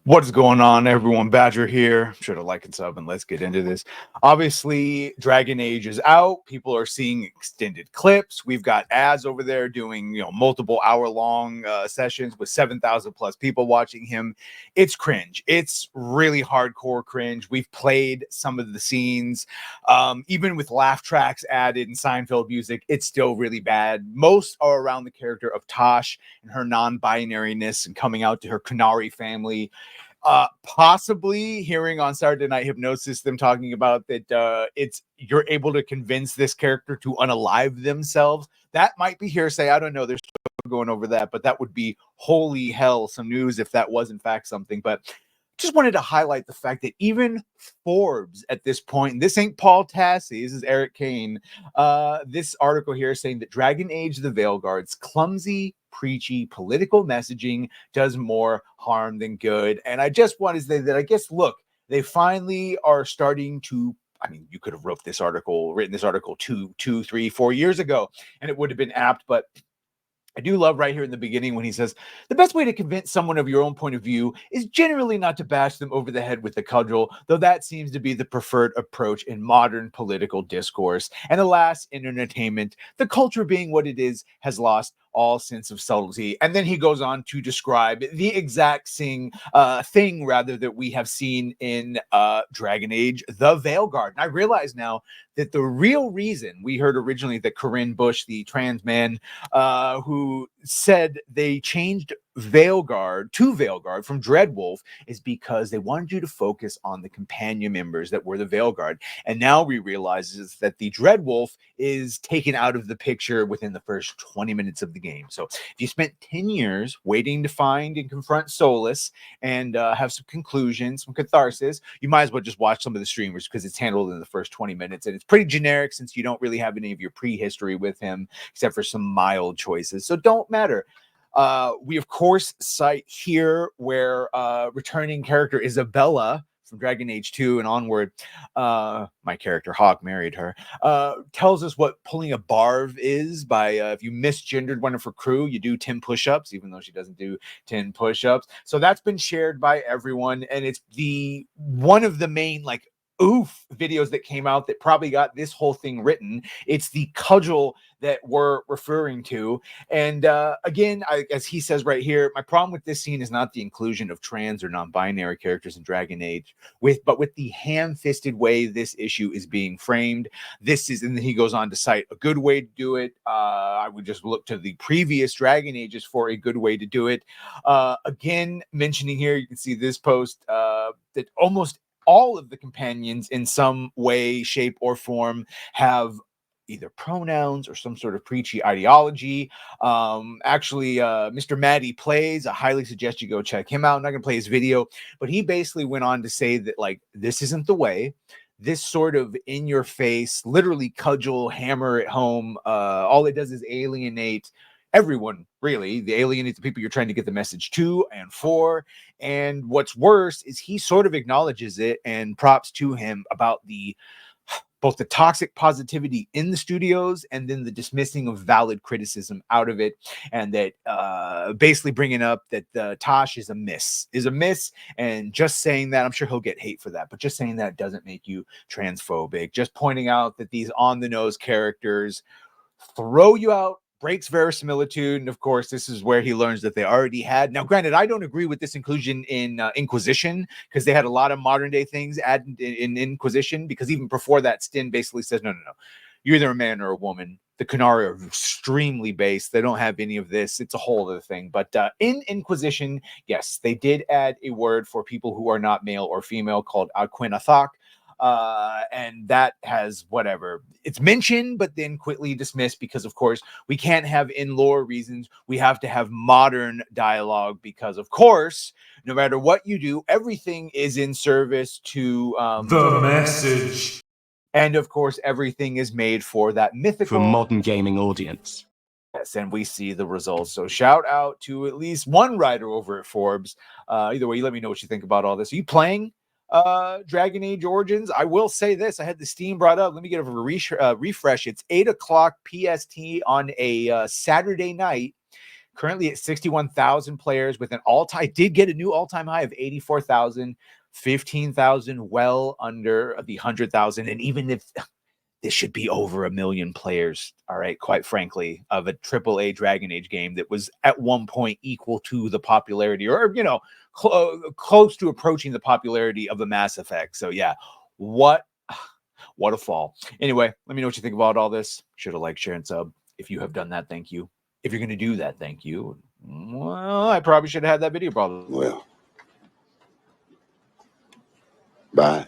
What's going on, everyone? Badger here. I'm sure to like and sub, and let's get into this. Obviously, Dragon Age is out. People are seeing extended clips. We've got ads over there doing, multiple hour-long sessions with 7,000 plus people watching him. It's cringe. It's really hardcore cringe. We've played some of the scenes, even with laugh tracks added and Seinfeld music. It's still really bad. Most are around the character of Tosh and her non-binariness and coming out to her Kunari family. Possibly hearing on Saturday Night Hypnosis them talking about that you're able to convince this character to unalive themselves. That might be hearsay. I don't know. They're still going over that, but that would be holy hell some news if that was in fact something. But just wanted to highlight the fact that even Forbes at this point, and this ain't Paul Tassi, this is Eric Kane. This article here is saying that Dragon Age the Veilguard's clumsy, preachy political messaging does more harm than good. And I just want to say that I guess, look, they finally are starting to. I mean, you could have written this article 2, 3, 4 years ago, and it would have been apt, but I do love right here in the beginning when he says, the best way to convince someone of your own point of view is generally not to bash them over the head with a cudgel, though that seems to be the preferred approach in modern political discourse. And alas, in entertainment, the culture being what it is has lost all sense of subtlety. And then he goes on to describe the exact thing that we have seen in Dragon Age, the Veilguard. And I realize now that the real reason we heard originally that Corinne Bush, the trans man, who said they changed Veilguard to Veilguard from Dreadwolf is because they wanted you to focus on the companion members that were the Veilguard. And now we realize is that the Dreadwolf is taken out of the picture within the first 20 minutes of the game. So if you spent 10 years waiting to find and confront Solus and have some conclusions, some catharsis, you might as well just watch some of the streamers because it's handled in the first 20 minutes. And it's pretty generic since you don't really have any of your prehistory with him, except for some mild choices. So don't matter. We, of course, cite here where returning character Isabella from Dragon Age 2 and onward, my character Hawk married her, tells us what pulling a barv is by if you misgendered one of her crew, you do 10 push-ups, even though she doesn't do 10 push-ups. So that's been shared by everyone, and it's the one of the main videos that came out that probably got this whole thing written. It's the cudgel that we're referring to. And again, as he says right here, my problem with this scene is not the inclusion of trans or non-binary characters in Dragon Age, but with the ham-fisted way this issue is being framed. This is, and then he goes on to cite a good way to do it. I would just look to the previous Dragon Ages for a good way to do it. Again, mentioning here, you can see this post that almost all of the companions in some way, shape, or form have either pronouns or some sort of preachy ideology. Mr. Maddie Plays, I highly suggest you go check him out. I'm not going to play his video, but he basically went on to say that, this isn't the way. This sort of in your face, literally cudgel, hammer at home, all it does is alienate everyone, really. The alienate the people you're trying to get the message to and for. And what's worse is he sort of acknowledges it, and props to him about both the toxic positivity in the studios and then the dismissing of valid criticism out of it. And that basically bringing up that Tosh is a miss. And just saying that, I'm sure he'll get hate for that, but just saying that doesn't make you transphobic. Just pointing out that these on-the-nose characters throw you out, breaks verisimilitude. And of course, this is where he learns that they already had. Now, granted, I don't agree with this inclusion in Inquisition, because they had a lot of modern day things added in Inquisition, because even before that, Stin basically says, no. You're either a man or a woman. The Kunari are extremely base. They don't have any of this. It's a whole other thing. But in Inquisition, yes, they did add a word for people who are not male or female called Aquinathak. And that has whatever. It's mentioned, but then quickly dismissed because, of course, we can't have in-lore reasons. We have to have modern dialogue because, of course, no matter what you do, everything is in service to the message. And, of course, everything is made for that mythical... for modern gaming audience. Yes, and we see the results. So shout out to at least one writer over at Forbes. Either way, you let me know what you think about all this. Are you playing Dragon Age Origins? I will say this. I had the Steam brought up. Let me get a refresh. It's 8 o'clock PST on a Saturday night. currently at 61,000 players with an all-time, did get a new all-time high of 84,000, 15,000 well under the 100,000. And even if this should be over 1 million players, all right, quite frankly, of a AAA Dragon Age game that was at one point equal to the popularity, or, you know, close to approaching the popularity of the Mass Effect. So yeah, what a fall. Anyway, let me know what you think about all this. Should have liked, share, and sub. If you have done that, thank you. If you're going to do that, thank you. Well, I probably should have had that video, probably. Well, bye.